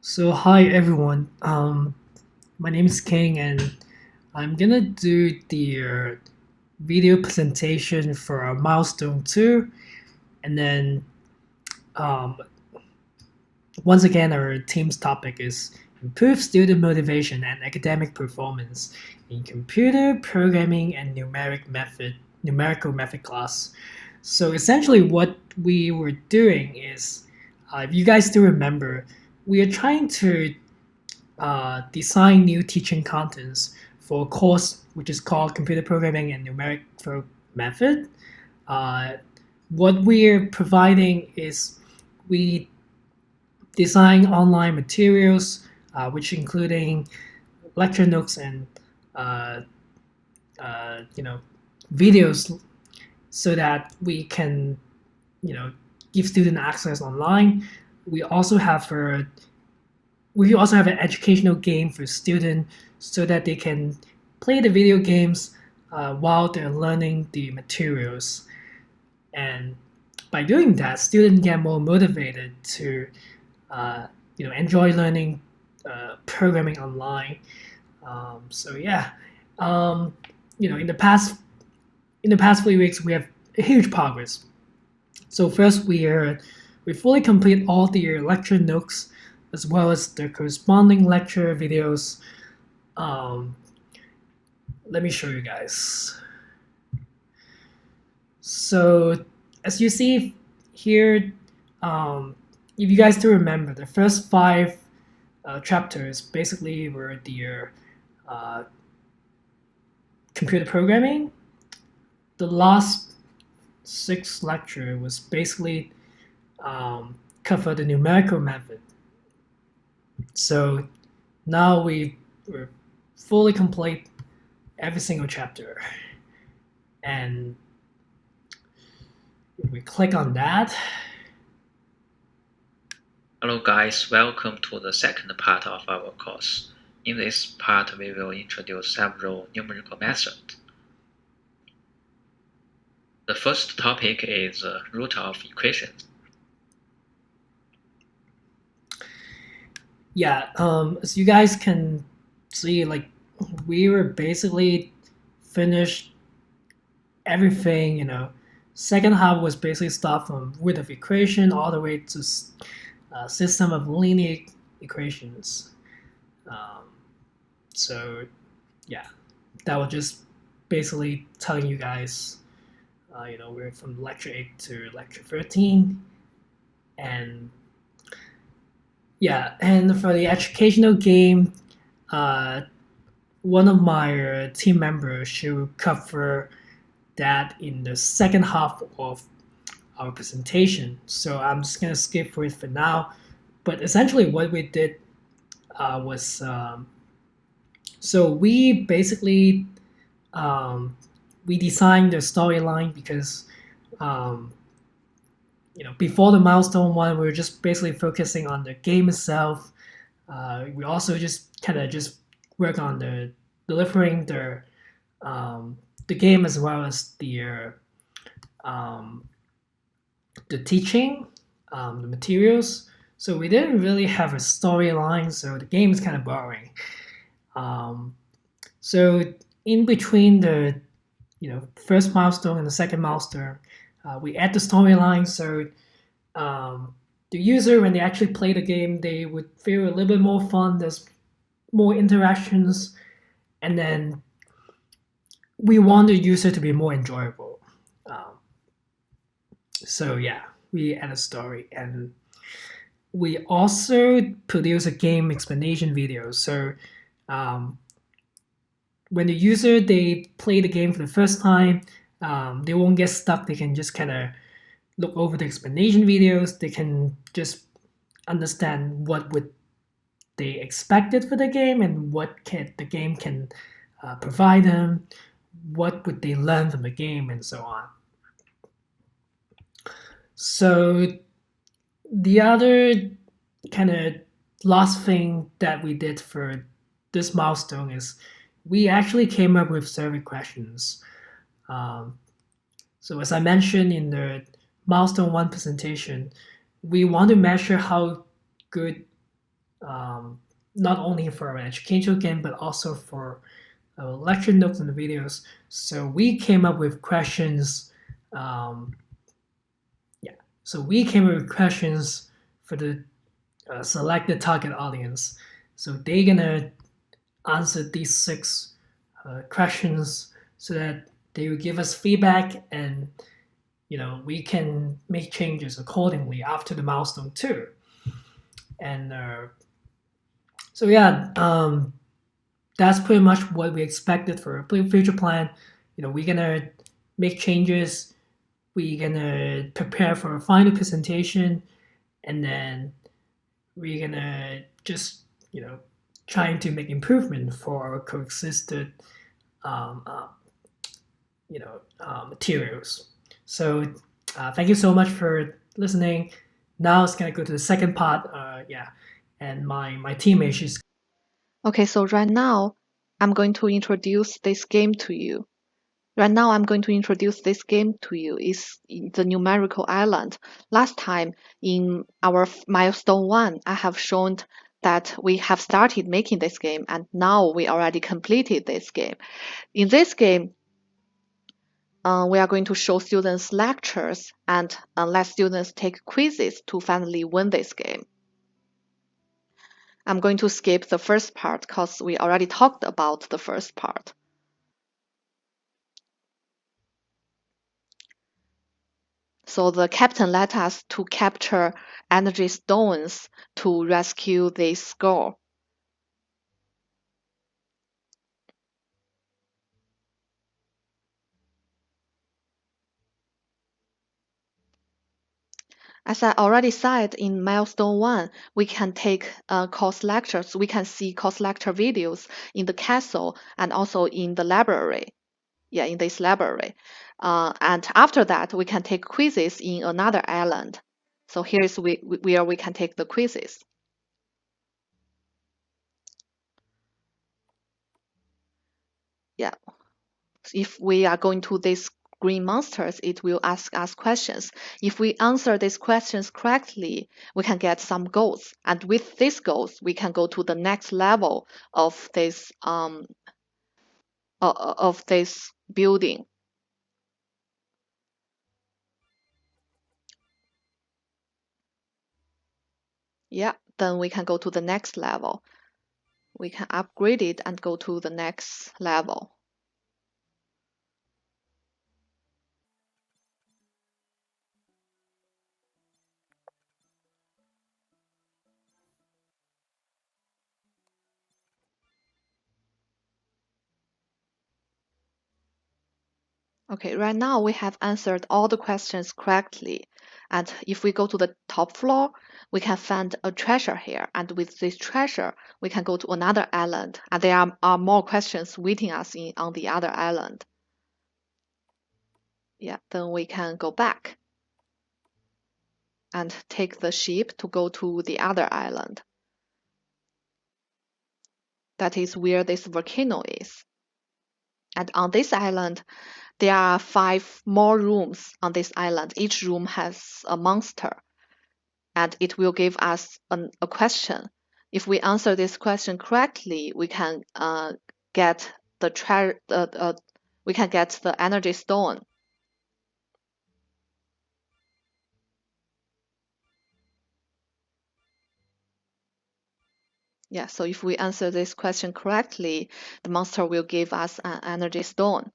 So hi everyone. My name is King, and I'm gonna do the video presentation for our Milestone 2, and then um, once again our team's topic is improve student motivation and academic performance in computer programming and numerical method class. So essentially, what we were doing is, if you guys still remember, we are trying to design new teaching contents for a course which is called Computer Programming and Numerical Method. Uh, what we're providing is we design online materials, which including lecture notes and uh, you know videos, so that we can give student access online. We also have a we also have an educational game for students so that they can play the video games while they're learning the materials. And by doing that, students get more motivated to enjoy learning programming online. So yeah, um, in the past few weeks we have a huge progress. So first we fully complete all the lecture notes as well as the corresponding lecture videos. Um, Let me show you guys. So as you see here, if you guys do remember, the first five chapters basically were the computer programming. The last six lecture was basically cover the numerical method. So now we're fully complete every single chapter, and if we click on that. Hello guys, welcome to the second part of our course. In this part, we will introduce several numerical methods. The first topic is root of equations. Yeah, as you guys can see, we were basically finished everything. Second half was basically start from root of equation all the way to system of linear equations. Um, so yeah, that was just basically telling you guys, we're from lecture 8 to lecture 13, and yeah, and for the educational game, uh, one of my team members should cover that in the second half of our presentation. So I'm just gonna skip for it for now. But essentially, what we did was so we basically we designed the storyline because um, before the Milestone 1, we were just basically focusing on the game itself. We also just kind of just work on the delivering the game as well as um, the teaching, the materials. So we didn't really have a storyline, so the game is kind of boring. Um, so in between the first milestone and the second milestone, we add the storyline. So the user, when they actually play the game, they would feel a little bit more fun. There's more interactions, and then we want the user to be more enjoyable. So yeah, we add a story, and we also produce a game explanation video. So um, when the user they play the game for the first time, they won't get stuck. They can just kind of look over the explanation videos. They can just understand what would they expected for the game and what the game can provide them. What would they learn from the game and so on. So the other kind of last thing that we did for this milestone is we actually came up with survey questions. Um, so as I mentioned in the Milestone 1 presentation, we want to measure how good um, not only for an educational game but also for lecture notes and videos. So we came up with questions. Um, yeah, so we came up with questions for the selected target audience. So they're gonna answer these six questions so that they will give us feedback, and we can make changes accordingly after the milestone 2. And so yeah, that's pretty much what we expected for a future plan. We're gonna make changes. We're gonna prepare for a final presentation, and then we're gonna just trying to make improvement for our coexisted um, uh, materials. So thank you so much for listening. Now it's gonna go to the second part. Yeah, and my teammate, she's Okay, so right now I'm going to introduce this game to you. Right now I'm going to introduce this game to you. It's the numerical island. Last time in our milestone 1, I have shown that we have started making this game and now we already completed this game. In this game, we are going to show students lectures and let students take quizzes to finally win this game. I'm going to skip the first part because we already talked about the first part. So the captain led us to capture energy stones to rescue this girl. As I already said in milestone 1, we can take course lectures. We can see course lecture videos in the castle and also in the library. Yeah, in this library. And after that, we can take quizzes in another island. So here's where we can take the quizzes. Yeah, if we are going to these green monsters, it will ask us questions. If we answer these questions correctly, we can get some goals. And with these goals, we can go to the next level of this building. Yeah, then we can go to the next level. We can upgrade it and go to the next level. Okay, right now we have answered all the questions correctly. And if we go to the top floor, we can find a treasure here. And with this treasure, we can go to another island. And there are more questions waiting us on the other island. Yeah, then we can go back and take the ship to go to the other island. That is where this volcano is. And on this island, there are 5 more rooms on this island. Each room has a monster, and it will give us a question. If we answer this question correctly, we can get we can get the energy stone. Yeah, so if we answer this question correctly, the monster will give us an energy stone.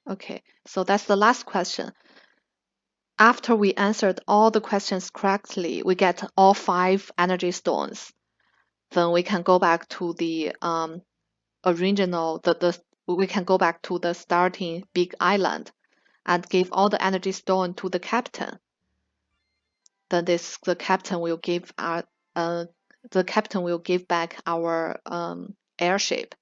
Okay, so that's the last question. After we answered all the questions correctly, we get all 5 energy stones. Then we can go back to the original, we can go back to the starting big island and give all the energy stone to the captain. Then the captain will give the captain will give back our airship.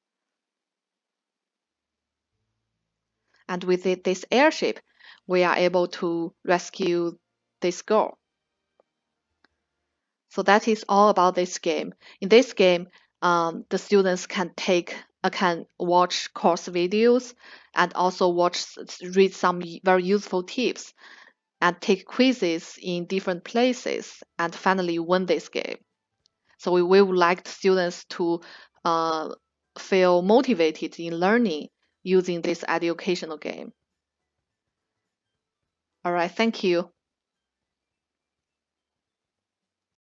And with this airship, we are able to rescue this girl. So that is all about this game. In this game, the students can take can watch course videos and also read some very useful tips and take quizzes in different places and finally win this game. So we would like students to uh, feel motivated in learning using this educational game. All right, thank you.